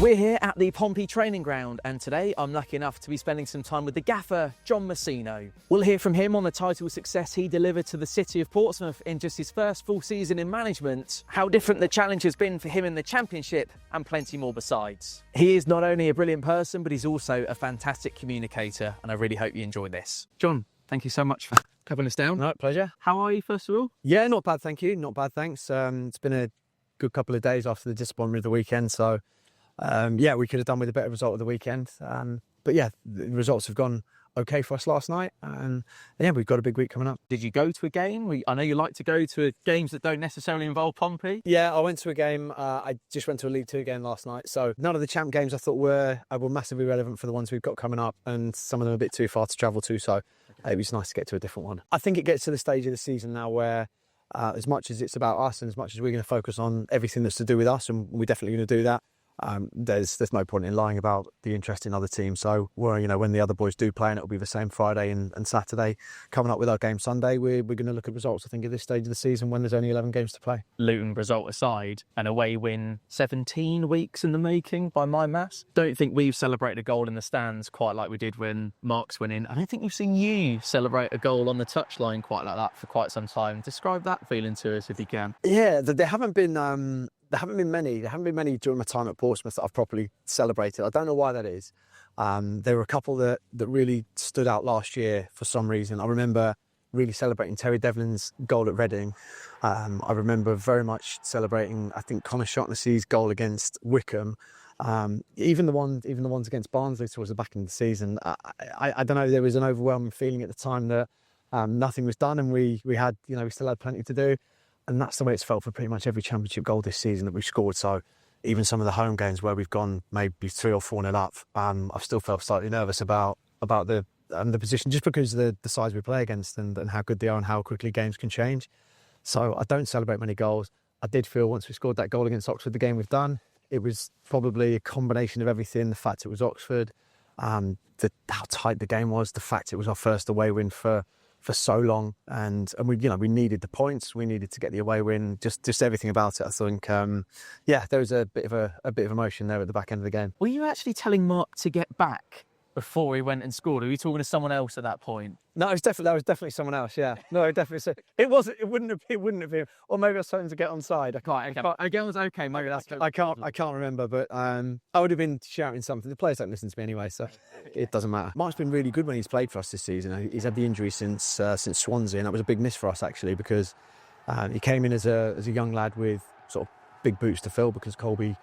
We're here at the Pompey training ground, and today I'm lucky enough to be spending some time with the gaffer, John MOUSINHO. We'll hear from him on the title success he delivered to the city of Portsmouth in just his first full season in management, how different the challenge has been for him in the Championship, and plenty more besides. He is not only a brilliant person, but he's also a fantastic communicator, and I really hope you enjoy this. John, thank you so much for having us down. No, pleasure. How are you, first of all? Yeah, not bad, thank you. Not bad, thanks. It's been a good couple of days after the disappointment of the weekend, so yeah, we could have done with a better result of the weekend. But yeah, the results have gone okay for us last night, and yeah, we've got a big week coming up. Did you go to a game? I know you like to go to games that don't necessarily involve Pompey. Yeah, I went to a game. I just went to a League Two game last night, so none of the champ games I thought were massively relevant for the ones we've got coming up, and some of them a bit too far to travel to, so it was nice to get to a different one. I think it gets to the stage of the season now where as much as it's about us and as much as we're going to focus on everything that's to do with us, and we're definitely going to do that, there's no point in lying about the interest in other teams. So when the other boys do play, and it'll be the same Friday and Saturday, coming up with our game Sunday, we're going to look at results, I think, at this stage of the season when there's only 11 games to play. Luton result aside, an away win 17 weeks in the making by my maths. Don't think we've celebrated a goal in the stands quite like we did when Marks went in. I don't think we've seen you celebrate a goal on the touchline quite like that for quite some time. Describe that feeling to us if you can. Yeah, there haven't been many. There haven't been many during my time at Portsmouth that I've properly celebrated. I don't know why that is. There were a couple that really stood out last year for some reason. I remember really celebrating Terry Devlin's goal at Reading. I remember very much celebrating, I think, Connor Shotnessy's goal against Wickham. Even the ones against Barnsley towards the back end of the season. I don't know. There was an overwhelming feeling at the time that nothing was done, and we still had plenty to do. And that's the way it's felt for pretty much every Championship goal this season that we've scored. So even some of the home games where we've gone maybe 3 or 4-0 up, I've still felt slightly nervous about the position, just because of the sides we play against and how good they are and how quickly games can change. So I don't celebrate many goals. I did feel once we scored that goal against Oxford, the game we've done, it was probably a combination of everything. The fact it was Oxford, how tight the game was, the fact it was our first away win for so long, and we needed the points, we needed to get the away win, just everything about it. I think there was a bit of emotion there at the back end of the game. Were you actually telling Mark to get back before he went and scored? Or were you talking to someone else at that point? No, that was definitely someone else. Yeah, no, definitely. It wouldn't have been, or maybe I was telling him to get onside. Again, was okay. Maybe that's. I can't remember, but I would have been shouting something. The players don't listen to me anyway, so it doesn't matter. Mark's been really good when he's played for us this season. He's had the injury since Swansea, and that was a big miss for us actually, because he came in as a young lad with sort of big boots to fill, because Colby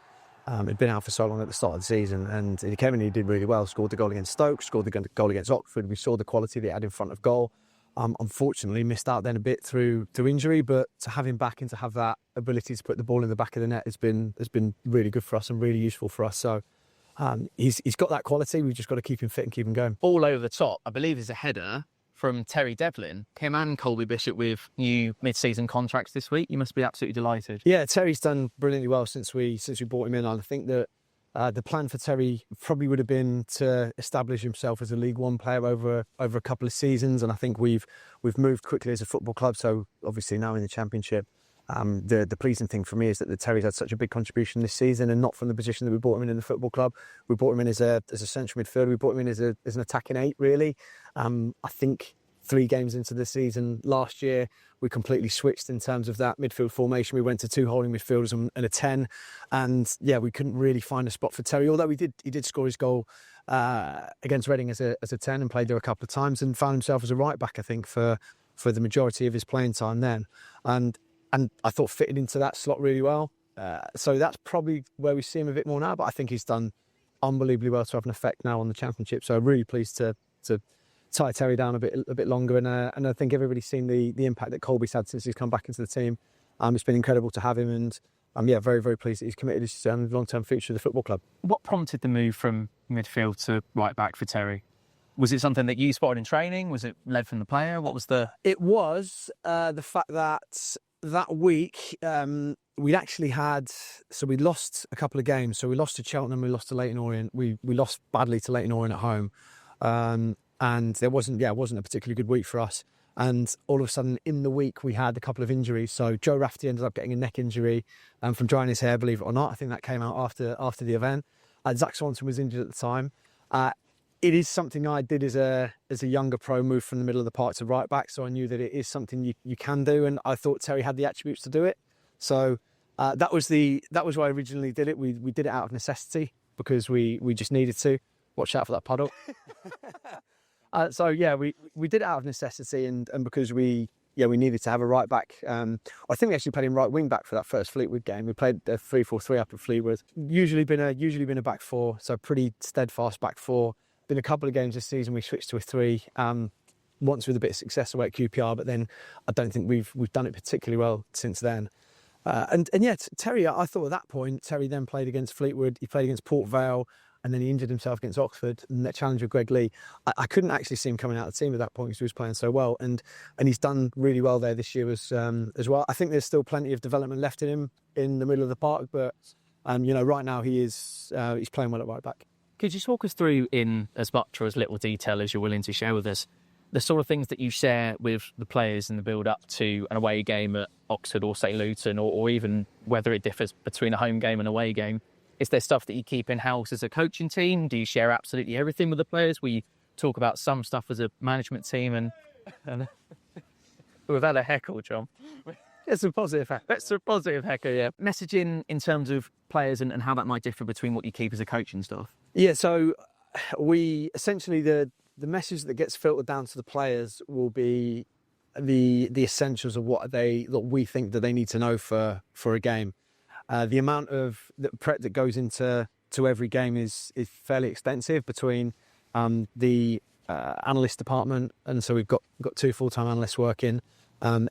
had been out for so long at the start of the season, and he came in and he did really well. Scored the goal against Stoke, scored the goal against Oxford. We saw the quality that he had in front of goal. Unfortunately, missed out then a bit through injury, but to have him back and to have that ability to put the ball in the back of the net has been really good for us and really useful for us. So he's got that quality. We've just got to keep him fit and keep him going. All over the top, I believe, is a header from Terry Devlin. Him and Colby Bishop with new mid-season contracts this week. You must be absolutely delighted. Yeah, Terry's done brilliantly well since we brought him in. And I think that the plan for Terry probably would have been to establish himself as a League One player over a couple of seasons. And I think we've moved quickly as a football club. So obviously now in the Championship, the pleasing thing for me is that the Terry's had such a big contribution this season, and not from the position that we brought him in the football club. We brought him in as a central midfielder. We brought him in as an attacking 8, really. I think 3 games into the season last year, we completely switched in terms of that midfield formation. We went to 2 holding midfielders and a 10, and yeah, we couldn't really find a spot for Terry. Although he did score his goal against Reading as a 10 and played there a couple of times, and found himself as a right back, I think, for the majority of his playing time then, and I thought fitted into that slot really well. So that's probably where we see him a bit more now. But I think he's done unbelievably well to have an effect now on the Championship. So I'm really pleased to tie Terry down a bit longer, and I think everybody's seen the impact that Colby's had since he's come back into the team. It's been incredible to have him, and I'm very, very pleased that he's committed his long-term future to the football club. What prompted the move from midfield to right back for Terry? Was it something that you spotted in training? Was it led from the player? What was the... It was the fact that week we'd actually had... So we lost a couple of games. So we lost to Cheltenham, we lost to Leyton Orient. We lost badly to Leyton Orient at home. And there wasn't a particularly good week for us. And all of a sudden, in the week, we had a couple of injuries. So Joe Rafferty ended up getting a neck injury from drying his hair, believe it or not. I think that came out after the event. Zach Swanson was injured at the time. It is something I did as a younger pro, move from the middle of the park to right back, so I knew that it is something you can do, and I thought Terry had the attributes to do it. So that was why I originally did it. We did it out of necessity because we just needed to. Watch out for that puddle. So yeah, we did it out of necessity, and because we needed to have a right back. I think we actually played him right wing back for that first Fleetwood game. We played a 3-4-3 up at Fleetwood. Usually been a back four, so pretty steadfast back four. Been a couple of games this season we switched to a 3. Once with a bit of success away at QPR, but then I don't think we've done it particularly well since then. And yeah, Terry, I thought at that point Terry then played against Fleetwood. He played against Port Vale. And then he injured himself against Oxford in that challenge with Greg Lee. I couldn't actually see him coming out of the team at that point because he was playing so well. And he's done really well there this year as well. I think there's still plenty of development left in him in the middle of the park. But, right now he's playing well at right back. Could you talk us through in as much or as little detail as you're willing to share with us the sort of things that you share with the players in the build-up to an away game at Oxford or St Luton, or even whether it differs between a home game and away game? Is there stuff that you keep in-house as a coaching team? Do you share absolutely everything with the players? We talk about some stuff as a management team, and we've had a heckle, John. It's a positive heckle. That's a positive heckle, yeah. Messaging in terms of players and how that might differ between what you keep as a coaching staff. Yeah, so we essentially the message that gets filtered down to the players will be the essentials of what we think that they need to know for a game. The amount of prep that goes into every game is fairly extensive between the analyst department, and so we've got 2 full-time analysts working.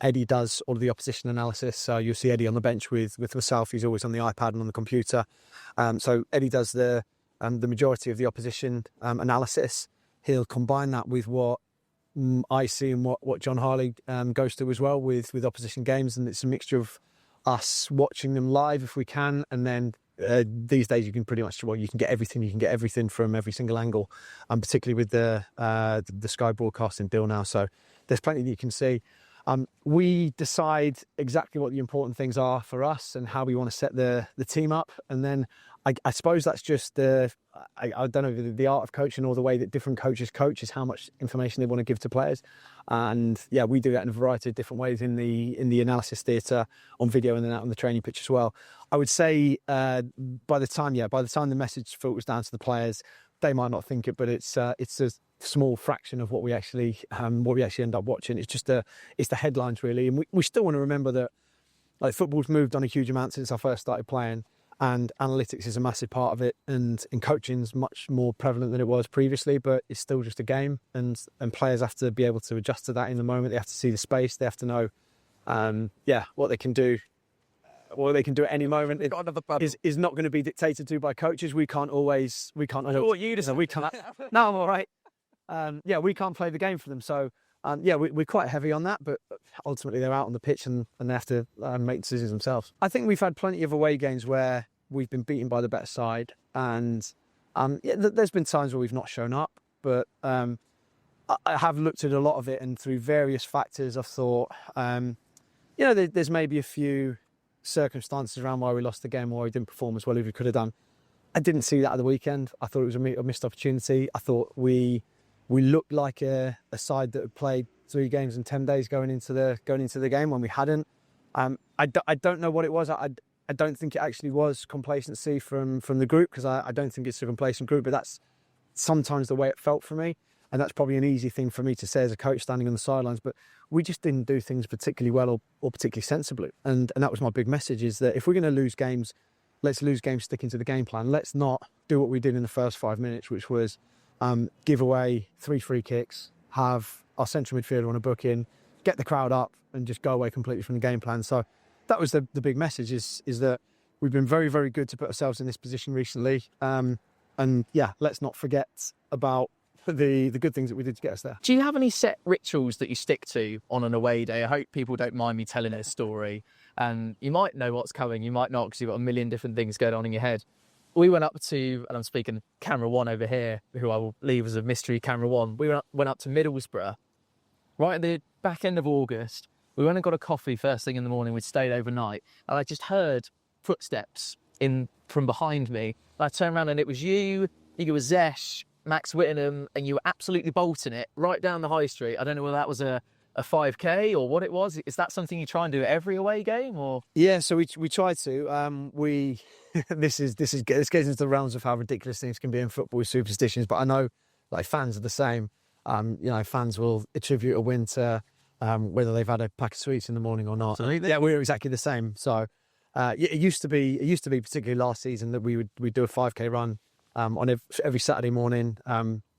Eddie does all of the opposition analysis, so you'll see Eddie on the bench with myself. He's always on the iPad and on the computer. So Eddie does the majority of the opposition analysis. He'll combine that with what I see and what John Harley goes through as well with opposition games, and it's a mixture of us watching them live if we can, and then these days you can pretty much you can get everything from every single angle, and particularly with the Sky broadcasting deal now, so there's plenty that you can see. We decide exactly what the important things are for us and how we want to set the team up, and then I suppose that's just I don't know, the art of coaching or the way that different coaches coach is how much information they want to give to players. And yeah, we do that in a variety of different ways in the analysis theatre, on video, and then out on the training pitch as well. I would say by the time the message filters down to the players, they might not think it, but it's a small fraction of what we actually end up watching. It's the headlines really, and we still want to remember that football's moved on a huge amount since I first started playing. And analytics is a massive part of it, and coaching's much more prevalent than it was previously, but it's still just a game, and players have to be able to adjust to that in the moment. They have to see the space, they have to know what they can do. What they can do at any moment is not going to be dictated to by coaches. We can't. No, I'm all right. We can't play the game for them. So we're quite heavy on that, but ultimately they're out on the pitch and they have to make decisions themselves. I think we've had plenty of away games where we've been beaten by the better side, and there's been times where we've not shown up, but I have looked at a lot of it, and through various factors I've thought there's maybe a few circumstances around why we lost the game or we didn't perform as well as we could have done. I didn't see that at the weekend. I thought it was a missed opportunity. I thought we looked like a side that had played 3 games in 10 days going into the game when we hadn't. I don't know what it was. I don't think it actually was complacency from the group, because I don't think it's a complacent group, but that's sometimes the way it felt for me. And that's probably an easy thing for me to say as a coach standing on the sidelines, but we just didn't do things particularly well or particularly sensibly. And that was my big message, is that if we're going to lose games, let's lose games sticking to the game plan. Let's not do what we did in the first 5 minutes, which was give away 3 free kicks, have our central midfielder on a booking, get the crowd up and just go away completely from the game plan. So that was the big message, is that we've been very, very good to put ourselves in this position recently. Let's not forget about the good things that we did to get us there. Do you have any set rituals that you stick to on an away day? I hope people don't mind me telling this story. And you might know what's coming, you might not, because you've got a million different things going on in your head. We went up to, and I'm speaking camera one over here, who I will leave as a mystery camera one. We went up to Middlesbrough, right at the back end of August. We went and got a coffee first thing in the morning. We'd stayed overnight, and I just heard footsteps from behind me. I turned around and it was you were Zesh, Max Whittingham, and you were absolutely bolting it right down the high street. I don't know whether that was a 5K or what it was. Is that something you try and do at every away game, or? Yeah, so we try to. This gets into the realms of how ridiculous things can be in football with superstitions, but I know like fans are the same. Fans will attribute a win to whether they've had a pack of sweets in the morning or not. Absolutely. Yeah, we're exactly the same. So it used to be particularly last season that we'd do a 5K run on every Saturday morning.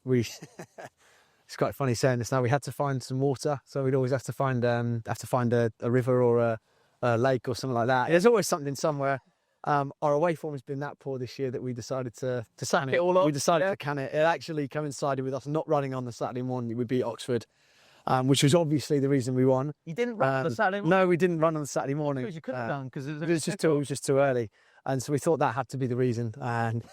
It's quite funny saying this now. We had to find some water, so we'd always have to find a river or a lake or something like that. There's always something somewhere. Our away form has been that poor this year that we decided to can it. We decided to can it. It actually coincided with us not running on the Saturday morning. We beat Oxford, which was obviously the reason we won. You didn't run on the Saturday morning? No, we didn't run on the Saturday morning. Because you could have done, because it was just too early. And so we thought that had to be the reason. And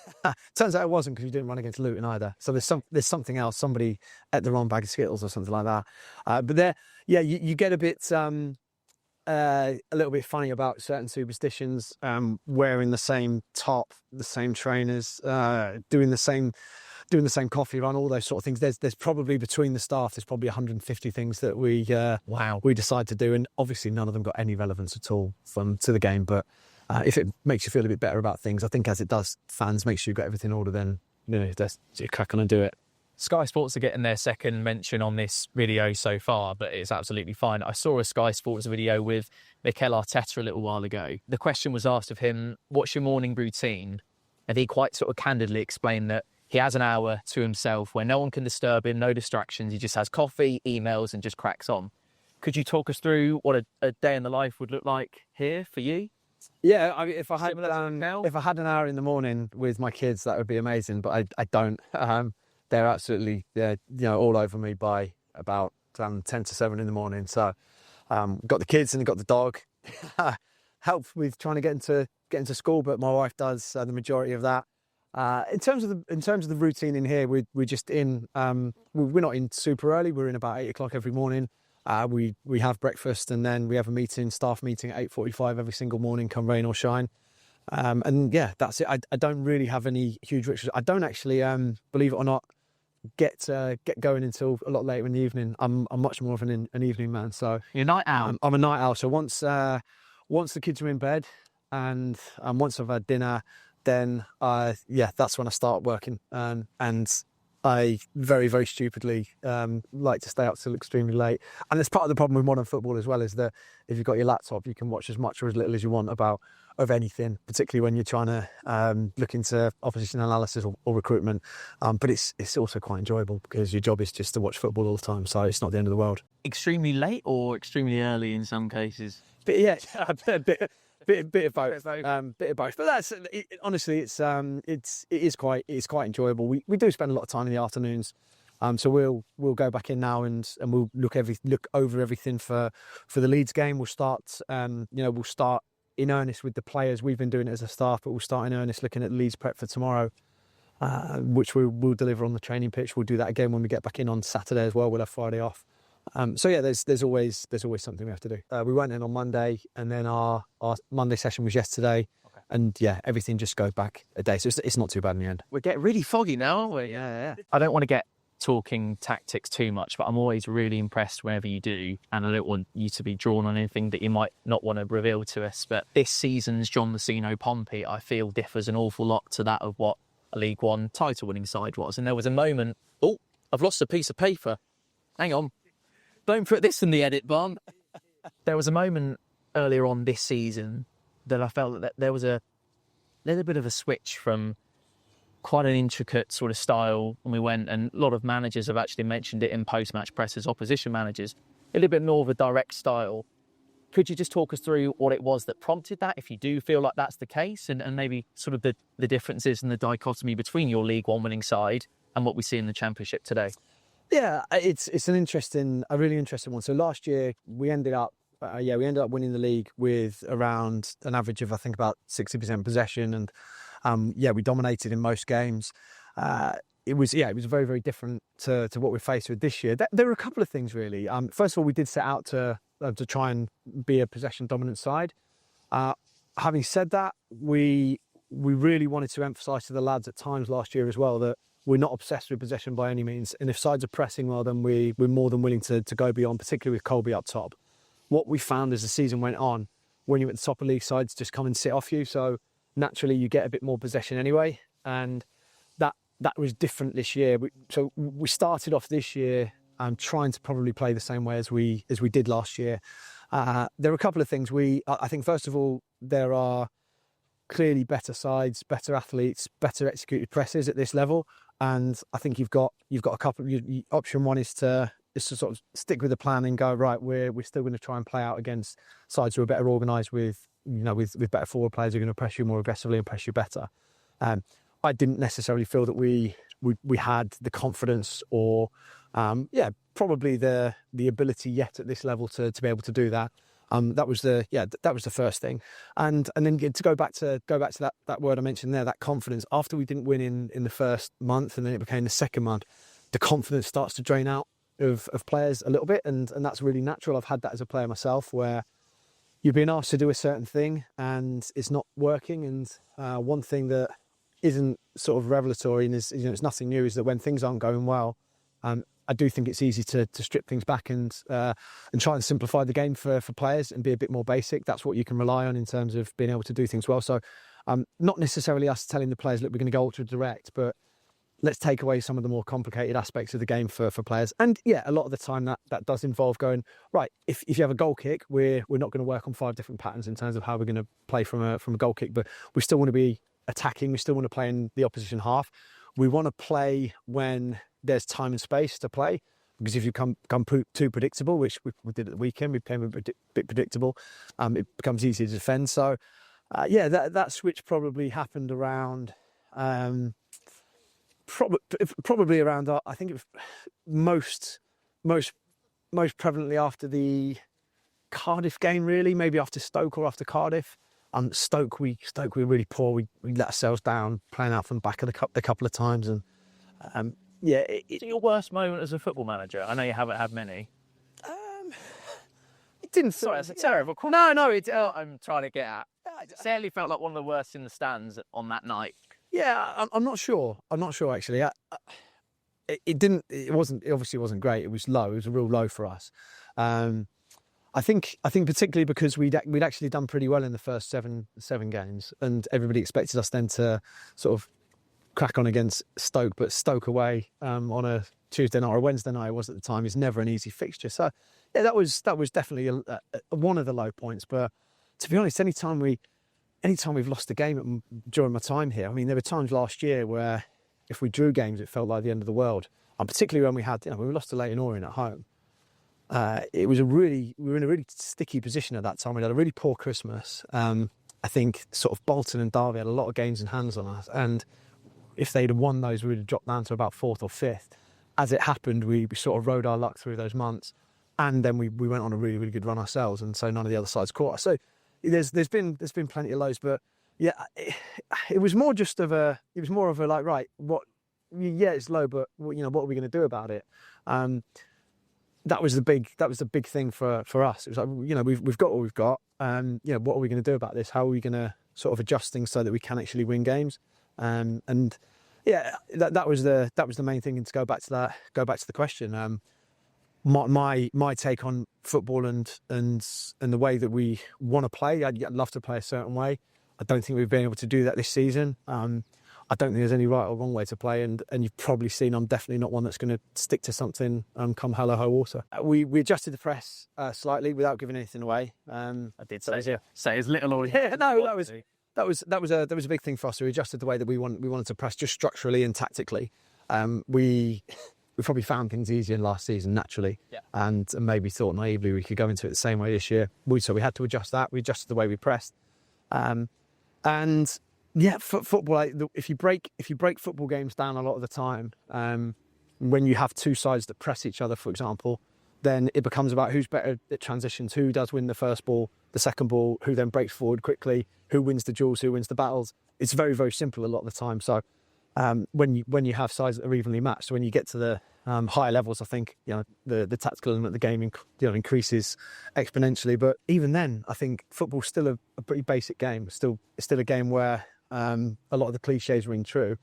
turns out it wasn't, because you didn't run against Luton either. So there's something else. Somebody ate the wrong bag of Skittles or something like that. But there, yeah, you get a bit a little bit funny about certain superstitions, wearing the same top, the same trainers, doing the same coffee run, all those sort of things. There's probably, between the staff, there's probably 150 things that we decide to do, and obviously none of them got any relevance at all to the game. But if it makes you feel a bit better about things, I think, as it does fans, make sure you've got everything in order, then you crack on and do it. Sky Sports are getting their second mention on this video so far, but it's absolutely fine. I saw a Sky Sports video with Mikel Arteta a little while ago. The question was asked of him, what's your morning routine? And he quite sort of candidly explained that he has an hour to himself where no one can disturb him, no distractions. He just has coffee, emails, and just cracks on. Could you talk us through what a day in the life would look like here for you? Yeah, I mean, if I had an hour in the morning with my kids, that would be amazing. But I don't. They're absolutely all over me by about 10 to 7 in the morning. So got the kids and got the dog. Help with trying to get into school, but my wife does the majority of that. In terms of the routine in here, we're just in. We're not in super early. We're in about 8 o'clock every morning. We have breakfast, and then we have a staff meeting at 8:45 every single morning, come rain or shine. And yeah, that's it. I don't really have any huge rituals. I don't actually, believe it or not, get going until a lot later in the evening. I'm much more of an evening man. So you're a night owl. I'm a night owl. So once the kids are in bed, and once I've had dinner, then that's when I start working. And I very, very stupidly like to stay up till extremely late. And that's part of the problem with modern football as well, is that if you've got your laptop, you can watch as much or as little as you want of anything, particularly when you're trying to look into opposition analysis or recruitment. But it's also quite enjoyable, because your job is just to watch football all the time, so it's not the end of the world. Extremely late or extremely early in some cases? But yeah, a bit of both. Bit of both. But honestly, it is quite enjoyable. We do spend a lot of time in the afternoons. So we'll go back in now and we'll look over everything for the Leeds game. We'll start in earnest with the players. We've been doing it as a staff, but we'll start in earnest looking at Leeds prep for tomorrow, which we'll deliver on the training pitch. We'll do that again when we get back in on Saturday as well. We'll have Friday off. So yeah, there's always something we have to do. We went in on Monday, and then our Monday session was yesterday. Okay. And yeah, everything just goes back a day. So it's not too bad in the end. We're getting really foggy now, aren't we? Yeah. I don't want to get talking tactics too much, but I'm always really impressed whenever you do, and I don't want you to be drawn on anything that you might not want to reveal to us. But this season's John MOUSINHO Pompey, I feel, differs an awful lot to that of what a League One title-winning side was. And there was a moment, I've lost a piece of paper. Hang on. Don't put this in the edit, Brom. There was a moment earlier on this season that I felt that there was a little bit of a switch from quite an intricate sort of style when we went, and a lot of managers have actually mentioned it in post-match presses, opposition managers, a little bit more of a direct style. Could you just talk us through what it was that prompted that, if you do feel like that's the case, and maybe sort of the differences and the dichotomy between your League One winning side and what we see in the Championship today? Yeah, it's a really interesting one. So last year we ended up winning the league with around an average of, I think, about 60% possession, and we dominated in most games. It was very, very different to what we're faced with this year. There were a couple of things really. First of all, we did set out to try and be a possession dominant side. Having said that, we we really wanted to emphasise to the lads at times last year as well that we're not obsessed with possession by any means. And if sides are pressing well, then we're more than willing to go beyond, particularly with Colby up top. What we found as the season went on, when you're at the top of league, sides just come and sit off you. So naturally you get a bit more possession anyway. And that was different this year. So we started off this year trying to probably play the same way as we did last year. There are a couple of things. I think first of all, there are clearly better sides, better athletes, better executed presses at this level. And I think you've got a couple. Option one is to sort of stick with the plan and go, right, we're still going to try and play out against sides who are better organised with better forward players who are going to press you more aggressively and press you better. I didn't necessarily feel that we had the confidence or probably the ability yet at this level to be able to do that. That was the first thing, and then to go back to that word I mentioned there, that confidence. After we didn't win in the first month, and then it became the second month, the confidence starts to drain out of players a little bit, and that's really natural. I've had that as a player myself, where you're being asked to do a certain thing and it's not working. And one thing that isn't sort of revelatory and it's nothing new is that when things aren't going well, I do think it's easy to strip things back and try and simplify the game for players and be a bit more basic. That's what you can rely on in terms of being able to do things well. So not necessarily us telling the players, look, we're going to go ultra direct, but let's take away some of the more complicated aspects of the game for players. And yeah, a lot of the time that does involve going, right, if you have a goal kick, we're not going to work on 5 different patterns in terms of how we're going to play from a goal kick, but we still want to be attacking. We still want to play in the opposition half. We want to play when there's time and space to play, because if you become too predictable, which we did at the weekend, we became a bit predictable, it becomes easy to defend. So that switch probably happened around probably around I think it was most prevalently after the Cardiff game, really, maybe after Stoke or after Cardiff. Stoke we were really poor. We let ourselves down playing out from the back of a couple of times, and Is it your worst moment as a football manager? I know you haven't had many. It didn't feel... Sorry, that's a terrible question. No, I'm trying to get at. It certainly felt like one of the worst in the stands on that night. Yeah, I'm not sure. I'm not sure, actually. It obviously wasn't great. It was low. It was a real low for us. I think particularly because we'd actually done pretty well in the first seven games, and everybody expected us then to sort of crack on against Stoke, but Stoke away on a Tuesday night or a Wednesday night, it was at the time, is never an easy fixture. So yeah, that was definitely one of the low points. But to be honest, anytime we've lost a game during my time here, I mean, there were times last year where if we drew games, it felt like the end of the world. And particularly when we lost to Leyton Orient at home. We were in a really sticky position at that time. We had a really poor Christmas. I think sort of Bolton and Derby had a lot of games in hands on us, and if they'd have won those, we would have dropped down to about 4th or 5th. As it happened, we sort of rode our luck through those months, and then we went on a really, really good run ourselves, and so none of the other sides caught us. So there's been plenty of lows, but yeah, it was more of a like, right, what? Yeah, it's low, but what are we going to do about it? That was the big thing for us. It was like, we've got what we've got. What are we going to do about this? How are we going to sort of adjust things so that we can actually win games? And yeah, that was the main thing. And to go back to the question, my take on football and the way that we want to play, I'd love to play a certain way. I don't think we've been able to do that this season. I don't think there's any right or wrong way to play, and you've probably seen I'm definitely not one that's going to stick to something come hell or high water. We adjusted the press slightly without giving anything away. I did say as little or that was a big thing for us. We adjusted the way that we wanted to press, just structurally and tactically. We probably found things easier in last season naturally, and maybe thought naively we could go into it the same way this year. So we had to adjust that. We adjusted the way we pressed, and yeah, football. If you break football games down a lot of the time, when you have two sides that press each other, for example, then it becomes about who's better at transitions, who does win the first ball, the second ball, who then breaks forward quickly, who wins the duels, who wins the battles. It's very, very simple a lot of the time. So when you have sides that are evenly matched, when you get to the higher levels, I think the tactical element of the game increases exponentially. But even then, I think football's still a pretty basic game. It's still a game where a lot of the cliches ring true.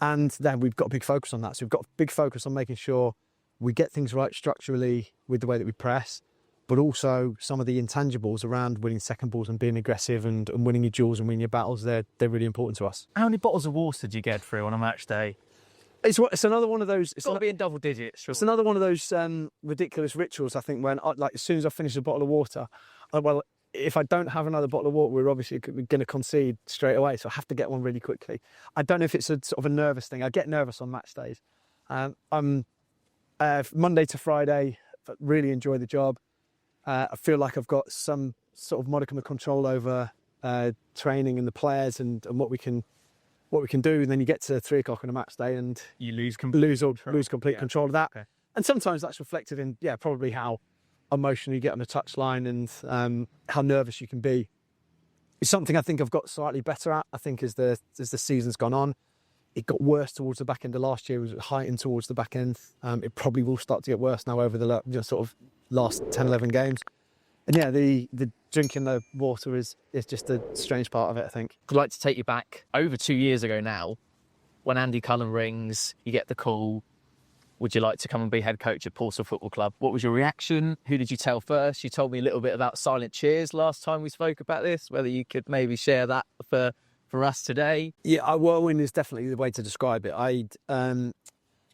And then we've got a big focus on that. So we've got a big focus on making sure we get things right structurally with the way that we press, but also some of the intangibles around winning second balls and being aggressive and winning your duels and winning your battles, they're really important to us. How many bottles of water did you get through on a match day? It's another one of those. It's got to be in double digits. Sure. It's another one of those ridiculous rituals, I think, when like as soon as I finish a bottle of water, well, if I don't have another bottle of water, we're obviously going to concede straight away. So I have to get one really quickly. I don't know if it's a sort of a nervous thing. I get nervous on match days. I'm Monday to Friday, really enjoy the job. I feel like I've got some sort of modicum of control over training and the players and what we can do. And then you get to 3 o'clock on a match day and You lose complete control of that. Okay. And sometimes that's reflected in probably how emotional you get on the touchline and how nervous you can be. It's something I think I've got slightly better at. I think as the season's gone on, it got worse towards the back end of last year. It was heightened towards the back end. It probably will start to get worse now over the sort of last 10, 11 games. And yeah, the drinking the water is just a strange part of it, I think. I'd like to take you back over 2 years ago now, when Andy Cullen rings, you get the call, would you like to come and be head coach at Portsmouth Football Club? What was your reaction? Who did you tell first? You told me a little bit about silent cheers last time we spoke about this, whether you could maybe share that for us today. Yeah, a whirlwind is definitely the way to describe it. I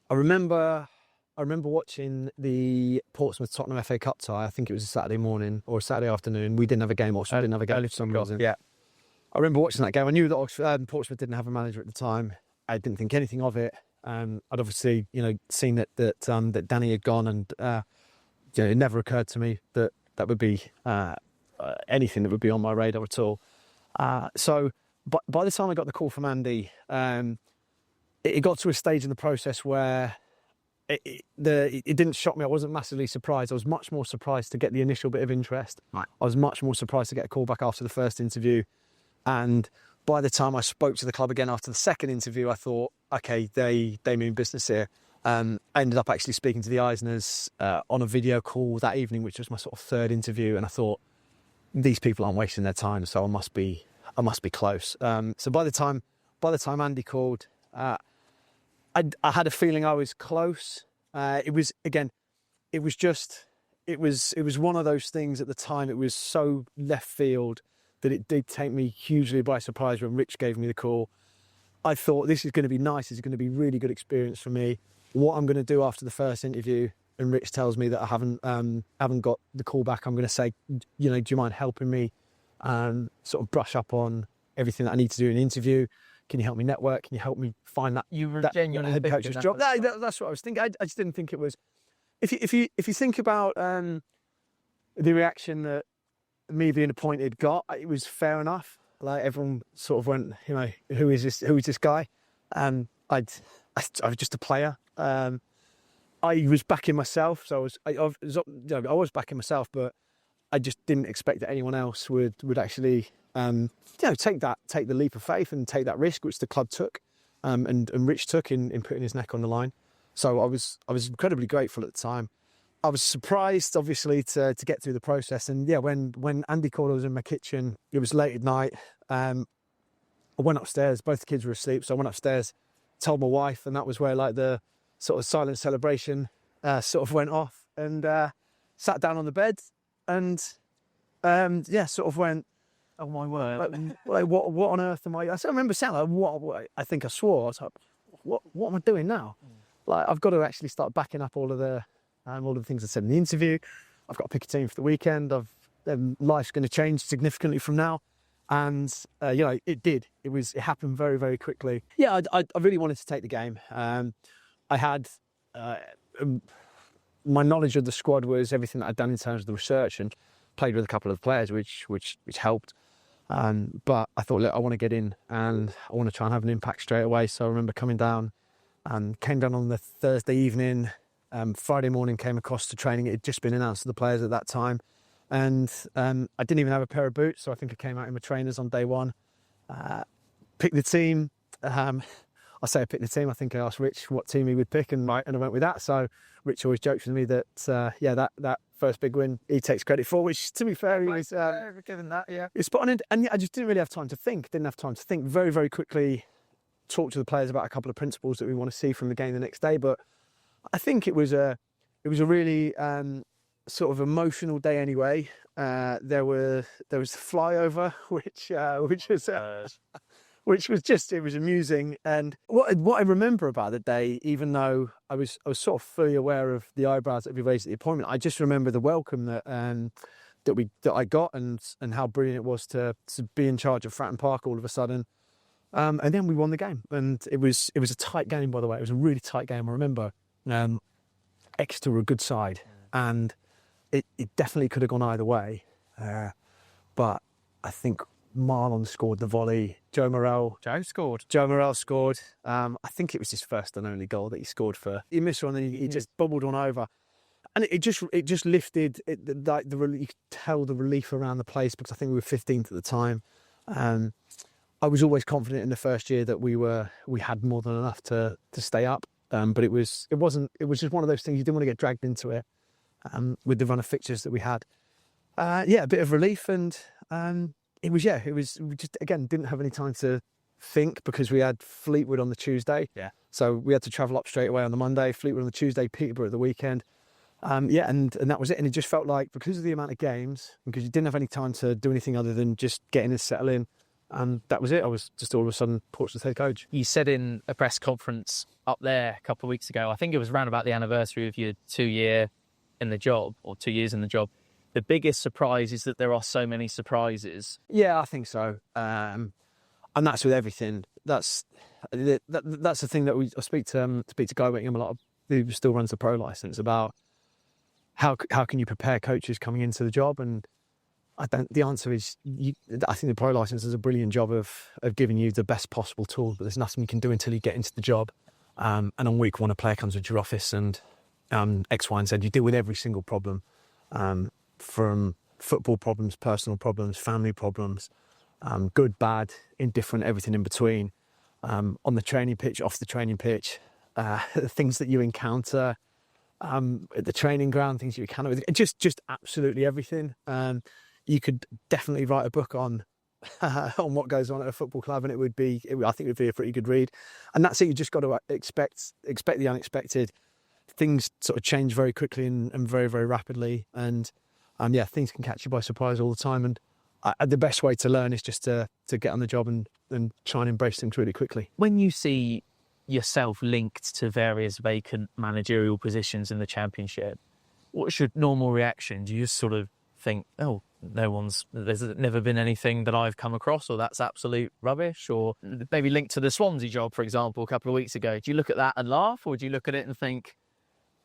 remember watching the Portsmouth-Tottenham FA Cup tie. I think it was a Saturday morning or a Saturday afternoon. We didn't have a game, or we didn't have a game for some reason. Yeah. I remember watching that game. I knew that Portsmouth didn't have a manager at the time. I didn't think anything of it. I'd obviously, seen that Danny had gone, and it never occurred to me that would be anything that would be on my radar at all. So, by the time I got the call from Andy, it got to a stage in the process where it didn't shock me. I wasn't massively surprised. I was much more surprised to get the initial bit of interest. Right. I was much more surprised to get a call back after the first interview, and by the time I spoke to the club again after the second interview, I thought, okay, they mean business here. I ended up actually speaking to the Eisners on a video call that evening, which was my sort of third interview, and I thought, these people aren't wasting their time, so I must be close. So by the time Andy called, I had a feeling I was close. It was one of those things at the time. It was so left field that it did take me hugely by surprise when Rich gave me the call. I thought, this is going to be nice. This is going to be a really good experience for me. What I'm going to do after the first interview, and Rich tells me that I haven't got the call back, I'm going to say, do you mind helping me sort of brush up on everything that I need to do in an interview? Can you help me network? Can you help me find that? You were genuinely head coach's job. That's what I was thinking. I just didn't think it was. If you think about the reaction that me being appointed got, it was fair enough. Like, everyone sort of went, who is this guy? I was just a player. I was backing myself, so I was backing myself, but I just didn't expect that anyone else would actually take the leap of faith and take that risk, which the club took, and Rich took in putting his neck on the line. So I was incredibly grateful at the time. I was surprised, obviously, to get through the process. And yeah, when Andy called, I was in my kitchen. It was late at night. I went upstairs. Both the kids were asleep, so I went upstairs, told my wife, and that was where like the sort of silent celebration sort of went off. And sat down on the bed, and sort of went, Oh my word! Like what on earth am I? I remember saying, like, what? I think I swore. I was like, what am I doing now? Like, I've got to actually start backing up all of the things I said in the interview. I've got to pick a team for the weekend. Life's going to change significantly from now, and it did. It happened very, very quickly. Yeah, I really wanted to take the game. I had my knowledge of the squad was everything that I'd done in terms of the research, and played with a couple of players, which helped. But I thought, look, I want to get in and I want to try and have an impact straight away. So I remember coming down, came down on the Thursday evening. Friday morning came across to training. It had just been announced to the players at that time. And I didn't even have a pair of boots, so I think I came out in my trainers on day one. Picked the team. I say I picked the team. I think I asked Rich what team he would pick, and I went with that. So Rich always jokes with me that that first big win he takes credit for, which, to be fair, he was given that, yeah. it's spot on. And yeah, I just didn't really have time to think. Didn't have time to think. Very, very quickly talk to the players about a couple of principles that we want to see from the game the next day. But I think it was a really sort of emotional day anyway. There was the flyover, which was just, it was amusing. And what I remember about the day, even though I was sort of fully aware of the eyebrows that we raised at the appointment, I just remember the welcome that I got and how brilliant it was to be in charge of Fratton Park all of a sudden. And then we won the game, and it was a tight game, by the way. It was a really tight game. I remember Exeter were a good side, and it definitely could have gone either way. But I think Marlon scored the volley. Joe Morrell scored. I think it was his first and only goal that he scored for. He missed one, and he just bubbled one over. And it just lifted, like you could tell the relief around the place, because I think we were 15th at the time. I was always confident in the first year that we had more than enough to stay up. But it was just one of those things you didn't want to get dragged into it. With the run of fixtures that we had, a bit of relief, and we just, again, didn't have any time to think, because we had Fleetwood on the Tuesday. Yeah. So we had to travel up straight away on the Monday. Fleetwood on the Tuesday, Peterborough at the weekend. And that was it. And it just felt like, because of the amount of games, because you didn't have any time to do anything other than just get in and settle in, that was it. I was just all of a sudden Portsmouth head coach. You said in a press conference up there a couple of weeks ago, I think it was around about the anniversary of your 2 years in the job, the biggest surprise is that there are so many surprises. Yeah, I think so. And that's with everything. That's the thing that I speak to Guy Whittingham a lot, who still runs the pro license, about how can you prepare coaches coming into the job. And the answer is, I think the pro license does a brilliant job of giving you the best possible tools, but there's nothing you can do until you get into the job. And on week one, a player comes into your office and X, Y, and Z. You deal with every single problem, from football problems, personal problems, family problems, good, bad, indifferent, everything in between. On the training pitch, off the training pitch, the things that you encounter at the training ground, things you encounter, just absolutely everything. You could definitely write a book on what goes on at a football club, and I think it would be a pretty good read. And that's it. You just got to expect the unexpected. Things sort of change very quickly and very, very rapidly, and things can catch you by surprise all the time. And the best way to learn is just to get on the job and try and embrace things really quickly. When you see yourself linked to various vacant managerial positions in the Championship, what's your normal reaction? Do you just sort of think, oh, there's never been anything that I've come across, or that's absolute rubbish? Or maybe linked to the Swansea job, for example, a couple of weeks ago. Do you look at that and laugh, or do you look at it and think,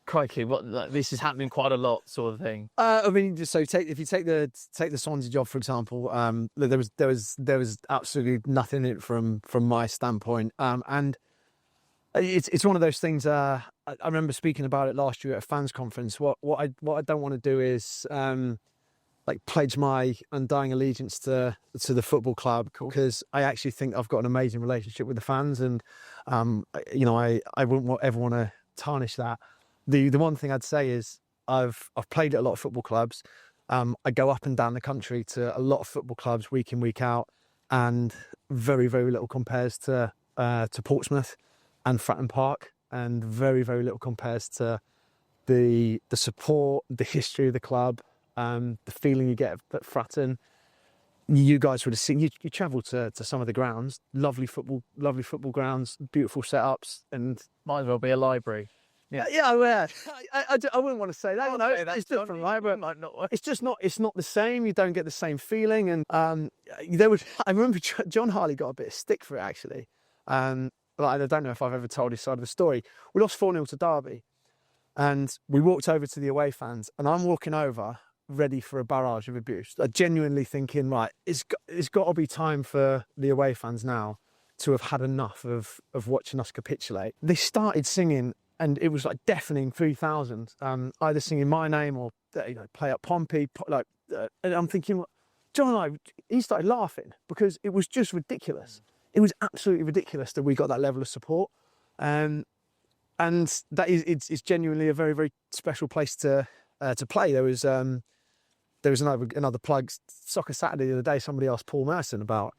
crikey, this is happening quite a lot, sort of thing? I mean, so if you take the Swansea job, for example, there was absolutely nothing in it from my standpoint, and it's one of those things. I remember speaking about it last year at a fans conference. What I don't want to do is pledge my undying allegiance to the football club, because I actually think I've got an amazing relationship with the fans, and I wouldn't ever want to tarnish that. The one thing I'd say is I've played at a lot of football clubs. I go up and down the country to a lot of football clubs week in, week out, and very, very little compares to Portsmouth and Fratton Park, and very, very little compares to the support, the history of the club, the feeling you get at Fratton. You guys would have seen, you travel to some of the grounds, lovely football grounds, beautiful setups, and Might as well be a library. Yeah. I wouldn't want to say that. It's different, right? But it's just not. It's not the same. You don't get the same feeling. And I remember John Harley got a bit of stick for it, actually. I don't know if I've ever told his side of the story. We lost 4-0 to Derby, and we walked over to the away fans, and I'm walking over ready for a barrage of abuse. Genuinely thinking, right, it's got to be time for the away fans now to have had enough of watching us capitulate. They started singing, and it was like deafening 3,000, either singing my name or play up Pompey, and I'm thinking, John and he started laughing, because it was just ridiculous. It was absolutely ridiculous that we got that level of support, and that it's genuinely a very, very special place to to play. There was another plug, Soccer Saturday the other day. Somebody asked Paul Merson about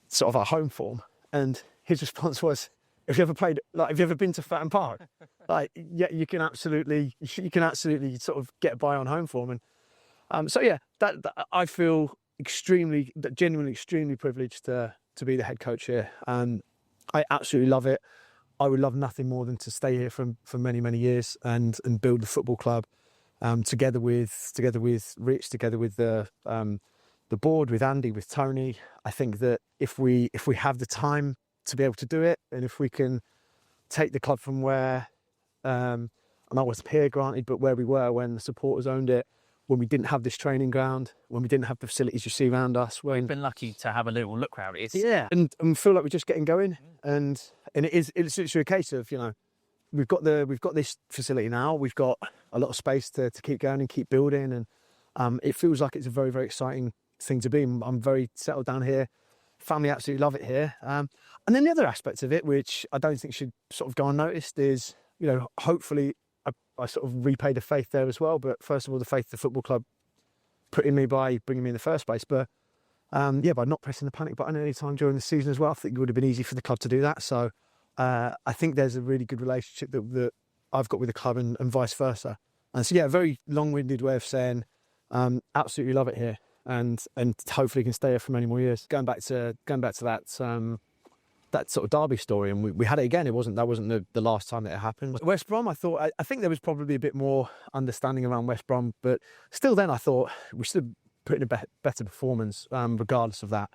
sort of our home form, and his response was, "Have you ever been to Fratton Park? Like, yeah, you can absolutely sort of get by on home form." And so yeah, that I feel genuinely extremely privileged to be the head coach here. I absolutely love it. I would love nothing more than to stay here for many years and build the football club together with Rich, together with the board, with Andy, with Tony. I think that if we have the time to be able to do it, and if we can take the club from where, and I wasn't here, granted, but where we were when the supporters owned it, when we didn't have this training ground, when we didn't have the facilities you see around us. We've been lucky to have a little look round it. Yeah, and feel like we're just getting going. And it's literally a case of, we've got this facility now. We've got a lot of space to keep going and keep building, and it feels like it's a very, very exciting thing to be. I'm very settled down here. Family absolutely love it here. And then the other aspect of it, which I don't think should sort of go unnoticed, is hopefully I sort of repay the faith there as well. But first of all, the faith the football club put in me by bringing me in the first place. But by not pressing the panic button any time during the season as well, I think it would have been easy for the club to do that. So I think there's a really good relationship that I've got with the club and vice versa. And so yeah, a very long-winded way of saying absolutely love it here, and hopefully can stay here for many more years. Going back to that sort of derby story, and we had it again. That wasn't the last time that it happened. West Brom, I think there was probably a bit more understanding around West Brom, but still then I thought we should have put in a better performance regardless of that.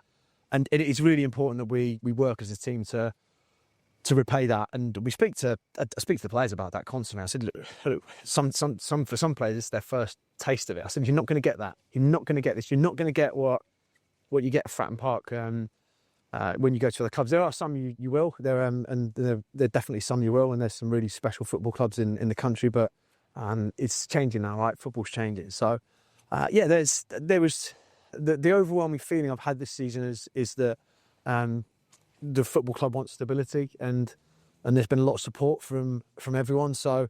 And it is really important that we work as a team to repay that. And I speak to the players about that constantly. I said, look, for some players it's their first taste of it. I said, you're not going to get that. You're not going to get this. You're not going to get what you get at Fratton Park. When you go to the clubs, there are some you will. There are definitely some you will, and there's some really special football clubs in the country. But it's changing now, right? Football's changing. So there was the overwhelming feeling I've had this season is that the football club wants stability, and there's been a lot of support from everyone. So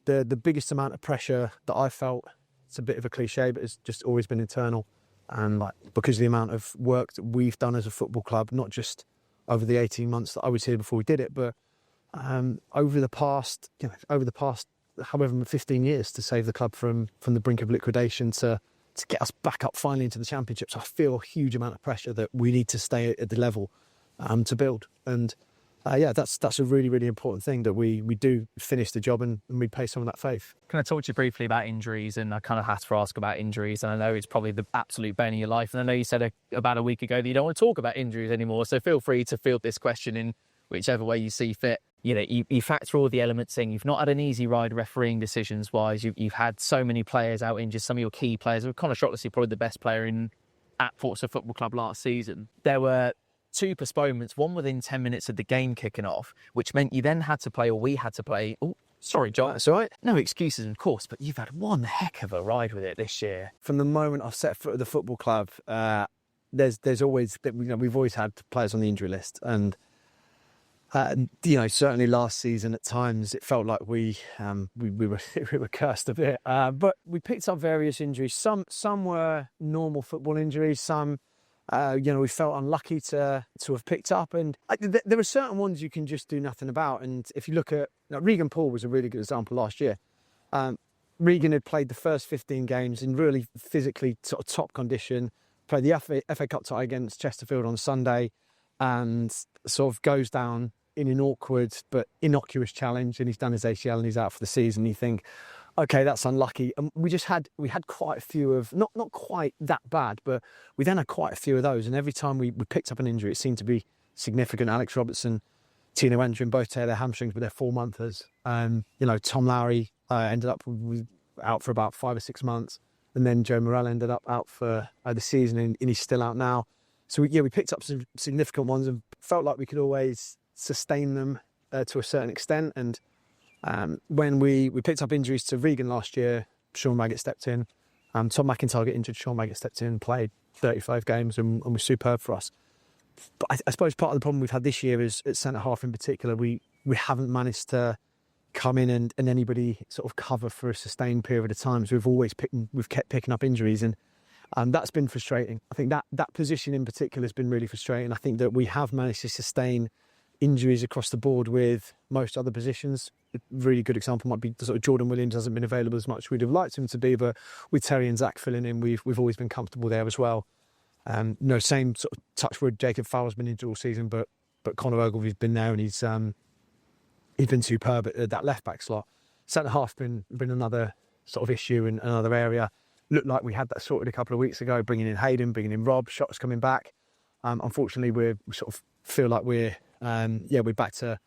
the biggest amount of pressure that I felt, it's a bit of a cliche, but it's just always been internal. And because of the amount of work that we've done as a football club, not just over the 18 months that I was here before we did it, but over the past however 15 years to save the club from the brink of liquidation to get us back up finally into the championships. I feel a huge amount of pressure that we need to stay at the level to build. And that's a really, really important thing, that we do finish the job and we pay some of that faith. Can I talk to you briefly about injuries? And I kind of have to ask about injuries. And I know it's probably the absolute bane of your life. And I know you said about a week ago that you don't want to talk about injuries anymore. So feel free to field this question in whichever way you see fit. You factor all the elements in. You've not had an easy ride refereeing decisions wise. You've had so many players out injured. Some of your key players. We're kind of shocked to see probably the best player at Portsmouth Football Club last season. There were 2 postponements, one within 10 minutes of the game kicking off, which meant you then had to play, or we had to play. Oh, sorry, John. That's all right. No excuses, of course, but you've had one heck of a ride with it this year. From the moment I've set foot at the football club, there's always, we've always had players on the injury list, and certainly last season at times it felt like we were cursed a bit. But we picked up various injuries. Some were normal football injuries. Some we felt unlucky to have picked up, and there are certain ones you can just do nothing about. And if you look at Regan Paul was a really good example last year. Regan had played the first 15 games in really physically sort of top condition, played the FA Cup tie against Chesterfield on Sunday, and sort of goes down in an awkward but innocuous challenge, and he's done his ACL and he's out for the season. You think, okay, that's unlucky. And we had quite a few of, not quite that bad, but we then had quite a few of those. And every time we picked up an injury, it seemed to be significant. Alex Robertson, Tino Endrin both tear their hamstrings, but they're 4-monthers. Tom Lowry ended up out for about 5 or 6 months. And then Joe Morel ended up out for the season, and he's still out now. So we picked up some significant ones and felt like we could always sustain them to a certain extent. And when we picked up injuries to Regan last year, Sean Maggott stepped in. Tom McIntyre got injured, Sean Maggott stepped in, played 35 games and was superb for us. But I suppose part of the problem we've had this year is at centre-half in particular, we haven't managed to come in and anybody sort of cover for a sustained period of time. So we've kept picking up injuries, and that's been frustrating. I think that position in particular has been really frustrating. I think that we have managed to sustain injuries across the board with most other positions. A really good example might be sort of Jordan Williams hasn't been available as much as we'd have liked him to be, but with Terry and Zach filling in, we've always been comfortable there as well. Same sort of touch wood. Jacob Fowler's been injured all season, but Conor Ogilvy's been there, and he's been superb at that left back slot. Centre half been another sort of issue in another area. Looked like we had that sorted a couple of weeks ago, bringing in Hayden, bringing in Rob. Shots coming back. Unfortunately, we sort of feel like we're back to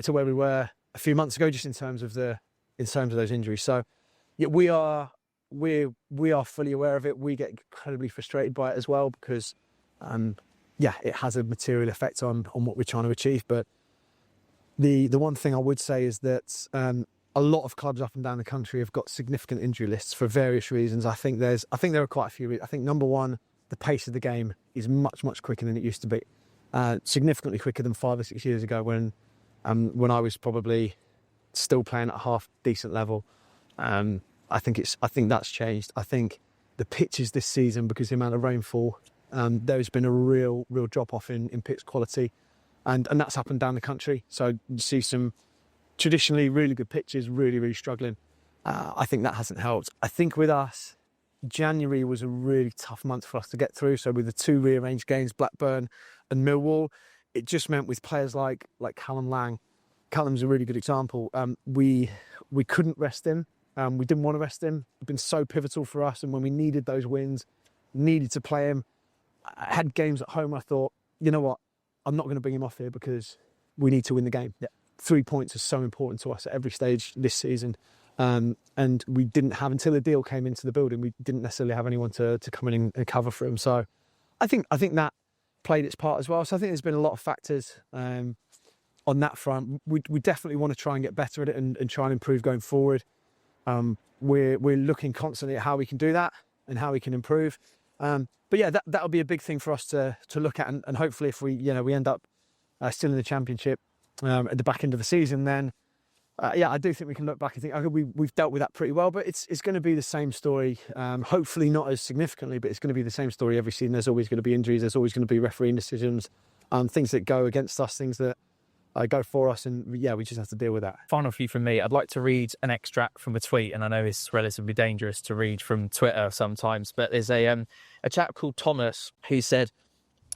where we were a few months ago, just in terms of those injuries. So yeah, we are fully aware of it. We get incredibly frustrated by it as well, because it has a material effect on what we're trying to achieve. But the one thing I would say is that a lot of clubs up and down the country have got significant injury lists for various reasons. I think there are quite a few. I think number one, the pace of the game is much quicker than it used to be. Significantly quicker than 5 or 6 years ago when I was probably still playing at a half decent level. I think that's changed. I think the pitches this season, because of the amount of rainfall, there's been a real drop off in pitch quality, and that's up and down the country. So you see some traditionally really good pitches really struggling. I think that hasn't helped. I think with us, January was a really tough month for us to get through. So with the 2 rearranged games, Blackburn and Millwall, it just meant with players like Callum Lang. Callum's a really good example. We couldn't rest him. We didn't want to rest him. He's been so pivotal for us, and when we needed those wins, needed to play him. I had games at home. I thought, you know what, I'm not going to bring him off here because we need to win the game. Yeah. 3 points is so important to us at every stage this season. And we didn't have, until the deal came into the building, we didn't necessarily have anyone to come in and cover for him. So I think that played its part as well. So I think there's been a lot of factors on that front. We definitely want to try and get better at it and try and improve going forward. We're looking constantly at how we can do that and how we can improve. But yeah, that'll be a big thing for us to look at, and hopefully if we end up still in the Championship at the back end of the season, then I do think we can look back and think, okay, we've dealt with that pretty well. But it's going to be the same story, hopefully not as significantly, but it's going to be the same story every season. There's always going to be injuries, there's always going to be refereeing decisions, things that go against us, things that go for us, and we just have to deal with that. Final few from me. I'd like to read an extract from a tweet, and I know it's relatively dangerous to read from Twitter sometimes, but there's a chap called Thomas who said,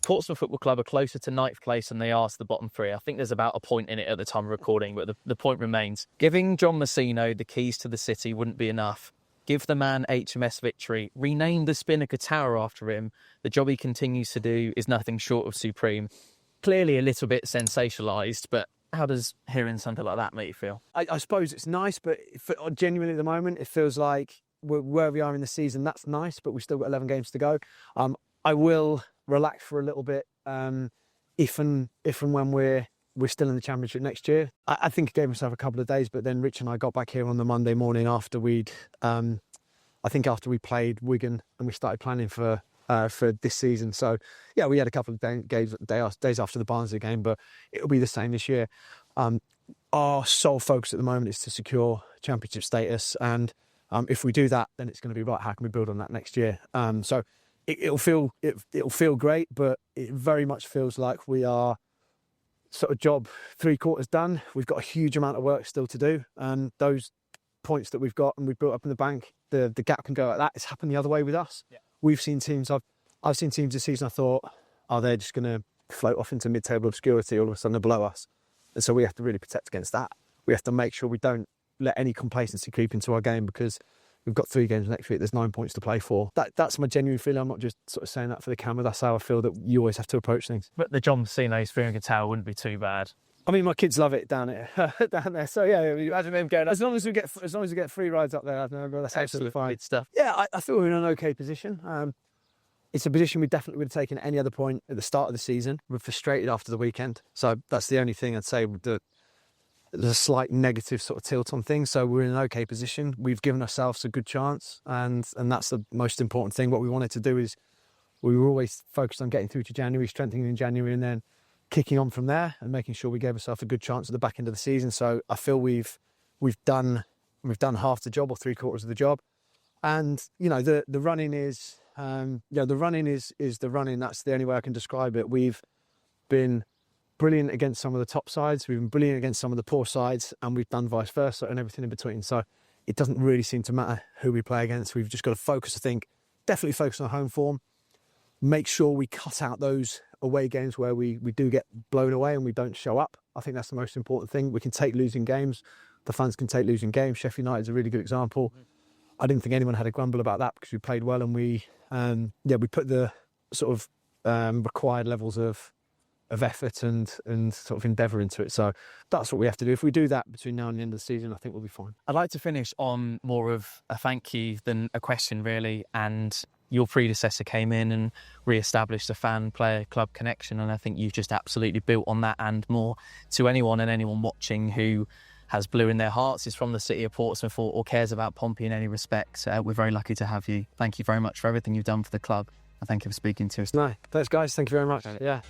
Portsmouth Football Club are closer to 9th place than they are to the bottom 3. I think there's about a point in it at the time of recording, but the point remains. Giving John Mousinho the keys to the city wouldn't be enough. Give the man HMS Victory. Rename the Spinnaker Tower after him. The job he continues to do is nothing short of supreme. Clearly a little bit sensationalised, but how does hearing something like that make you feel? I suppose it's nice, but genuinely at the moment, it feels like where we are in the season, that's nice, but we've still got 11 games to go. I will relax for a little bit if and when we're still in the Championship next year. I think I gave myself a couple of days, but then Rich and I got back here on the Monday morning after we played Wigan and we started planning for this season. So yeah, we had a couple of days after the Barnsley game, but it'll be the same this year. Our sole focus at the moment is to secure Championship status, and if we do that, then it's going to be right, how can we build on that next year? So it'll feel great, but it very much feels like we are sort of job 3/4 done. We've got a huge amount of work still to do, and those points that we've got and we've built up in the bank, the gap can go like that. It's happened the other way with us. Yeah. We've seen teams. I've seen teams this season. I thought, they're just going to float off into mid-table obscurity all of a sudden below us, and so we have to really protect against that. We have to make sure we don't let any complacency creep into our game, because we've got 3 games next week. There's 9 points to play for. That's my genuine feeling. I'm not just sort of saying that for the camera. That's how I feel that you always have to approach things. But the John Mousinho Spinnaker Tower wouldn't be too bad. I mean, my kids love it down there. So yeah, imagine them going. As long as we get free rides up there, that's absolutely fine. Stuff. Yeah, I feel we're in an okay position. It's a position we definitely would have taken at any other point at the start of the season. We're frustrated after the weekend, so that's the only thing I'd say. There's a slight negative sort of tilt on things, so we're in an okay position. We've given ourselves a good chance, and that's the most important thing. What we wanted to do is we were always focused on getting through to January, strengthening in January, and then kicking on from there and making sure we gave ourselves a good chance at the back end of the season. So I feel we've we've done half the job or 3/4 of the job. And the running is the running is the running. That's the only way I can describe it. We've been brilliant against some of the top sides, we've been brilliant against some of the poor sides, and we've done vice versa and everything in between. So it doesn't really seem to matter who we play against. We've just got to focus, I think, definitely focus on home form, make sure we cut out those away games where we do get blown away and we don't show up. I think that's the most important thing. We can take losing games, the fans can take losing games. Sheffield United is a really good example. I didn't think anyone had a grumble about that because we played well, and we put the sort of required levels of effort and sort of endeavour into it. So that's what we have to do. If we do that between now and the end of the season, I think we'll be fine. I'd like to finish on more of a thank you than a question, really. And your predecessor came in and re-established a fan-player-club connection, and I think you've just absolutely built on that and more. To anyone watching who has blue in their hearts, is from the city of Portsmouth, or cares about Pompey in any respect, we're very lucky to have you. Thank you very much for everything you've done for the club, and thank you for speaking to us. No, thanks guys, thank you very much. Yeah.